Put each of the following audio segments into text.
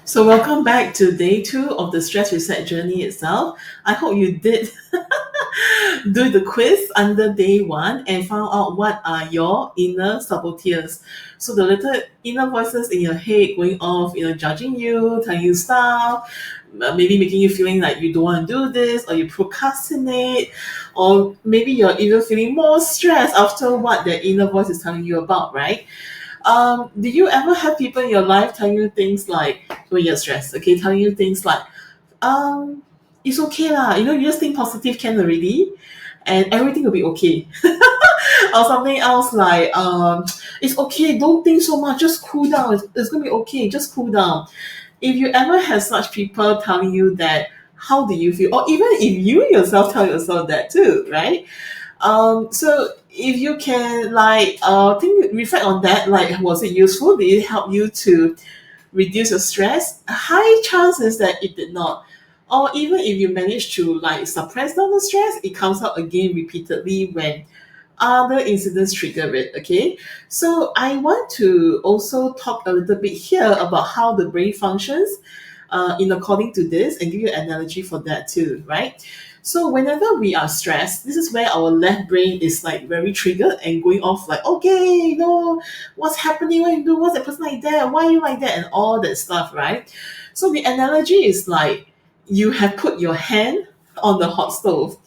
So, welcome back to day two of the stress reset journey itself. I hope you did do the quiz under day one and found out what are your inner saboteurs. So, the little inner voices in your head going off, judging you, telling you stuff, maybe making you feeling like you don't want to do this, or you procrastinate, or maybe you're even feeling more stressed after what the inner voice is telling you about, right? Do you ever have people in your life telling you things like when you're stressed, okay, telling you things like, um, it's okay lah, you just think positive can already and everything will be okay. Or something else like, it's okay, don't think so much, just cool down, it's gonna be okay, just cool down. If you ever have such people telling you that, how do you feel? Or even if you yourself tell yourself that too, right? So if you can think reflect on that, like was it useful? Did it help you to reduce your stress? A high chances that it did not. Or even if you manage to like suppress down the stress, it comes out again repeatedly when other incidents trigger it. Okay. So I want to also talk a little bit here about how the brain functions in according to this and give you an analogy for that too, right? So whenever we are stressed, this is where our left brain is like very triggered and going off like, okay, what's happening? Why you do? What's that person like that? Why are you like that? And all that stuff, right? So the analogy is like you have put your hand on the hot stove.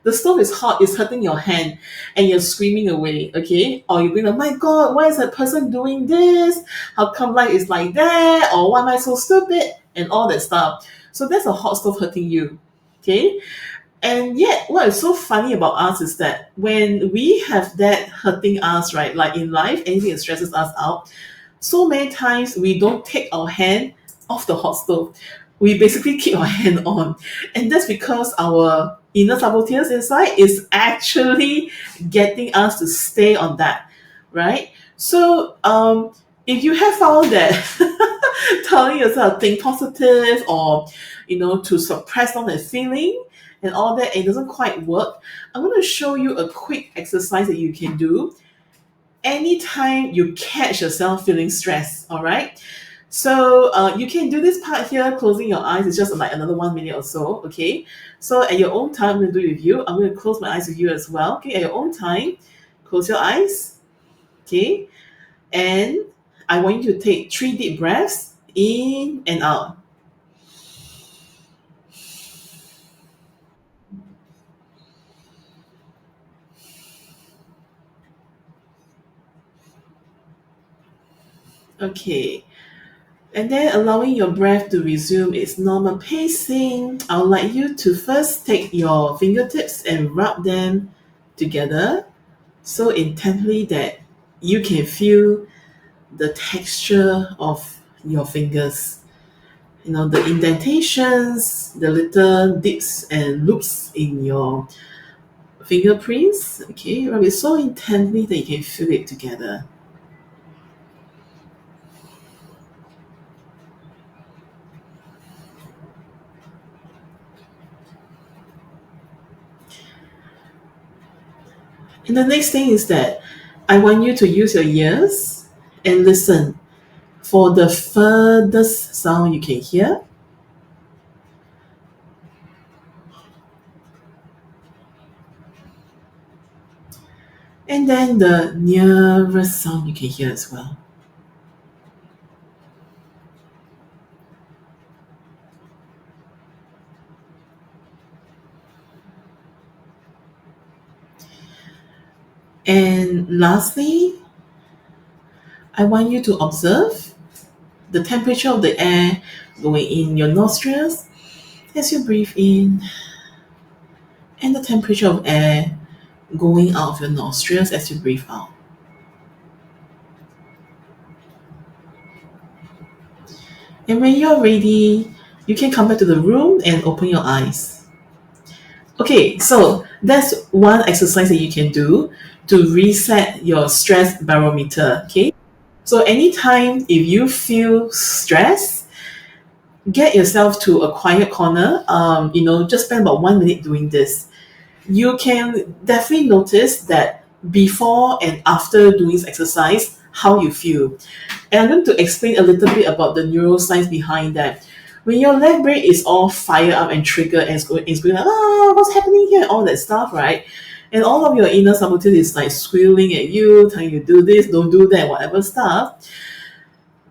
The stove is hot, it's hurting your hand, and you're screaming away, okay? Or you're being like, my God, why is that person doing this? How come life is like that? Or why am I so stupid? And all that stuff. So that's a hot stove hurting you, okay? And yet, what is so funny about us is that when we have that hurting us, right, like in life, anything that stresses us out, so many times we don't take our hand off the hot stove. We basically keep our hand on. And that's because our inner saboteurs inside is actually getting us to stay on that, right? So if you have found that telling yourself think positive or to suppress on that feeling and all that, it doesn't quite work, I'm going to show you a quick exercise that you can do anytime you catch yourself feeling stressed. All right. So you can do this part here, closing your eyes. It's just like another 1 minute or so. Okay. So at your own time, I'm going to do it with you. I'm going to close my eyes with you as well. Okay. At your own time, close your eyes. Okay. And I want you to take 3 deep breaths in and out. Okay. And then allowing your breath to resume its normal pacing, I would like you to first take your fingertips and rub them together so intently that you can feel the texture of your fingers. The indentations, the little dips and loops in your fingerprints. Okay, rub it so intently that you can feel it together. And the next thing is that I want you to use your ears and listen for the furthest sound you can hear. And then the nearest sound you can hear as well. And lastly, I want you to observe the temperature of the air going in your nostrils as you breathe in, and the temperature of air going out of your nostrils as you breathe out. And when you're ready, you can come back to the room and open your eyes. Okay, so that's one exercise that you can do to reset your stress barometer. Okay, so anytime if you feel stress, get yourself to a quiet corner. Just spend about 1 minute doing this. You can definitely notice that before and after doing this exercise, how you feel. And I'm going to explain a little bit about the neuroscience behind that. When your left brain is all fired up and triggered and it's going like, what's happening here? All that stuff, right? And all of your inner saboteurs is like squealing at you, telling you do this, don't do that, whatever stuff.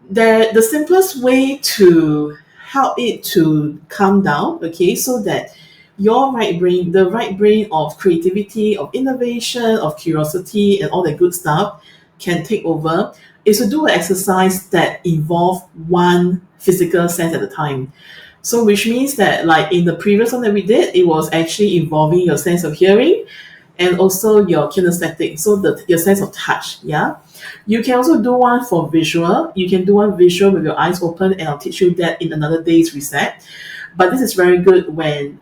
The simplest way to help it to calm down, okay, so that your right brain, the right brain of creativity, of innovation, of curiosity, and all that good stuff can take over, is to do an exercise that involve one physical sense at a time. So, which means that, like in the previous one that we did, it was actually involving your sense of hearing and also your kinesthetic, so your sense of touch. Yeah, you can also do one for visual. You can do one visual with your eyes open, and I'll teach you that in another day's reset. But this is very good when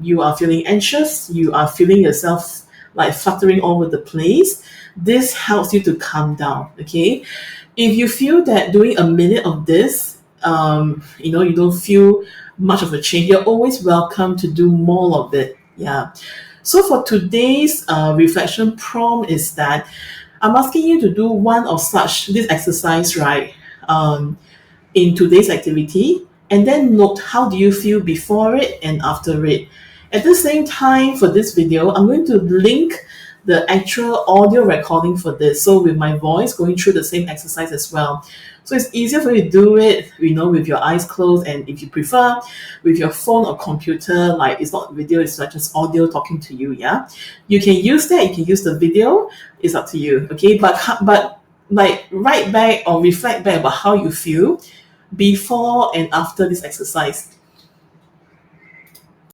you are feeling anxious, you are feeling yourself like fluttering all over the place. This helps you to calm down. Okay, if you feel that doing a minute of this, you don't feel much of a change, you're always welcome to do more of it. Yeah. So for today's reflection prompt is that I'm asking you to do one of this exercise, right? In today's activity, and then note how do you feel before it and after it. At the same time, for this video, I'm going to link the actual audio recording for this, so with my voice going through the same exercise as well. So it's easier for you to do it, with your eyes closed, and if you prefer, with your phone or computer, like it's not video, it's not just audio talking to you. Yeah, you can use that. You can use the video. It's up to you. Okay, but like write back or reflect back about how you feel before and after this exercise.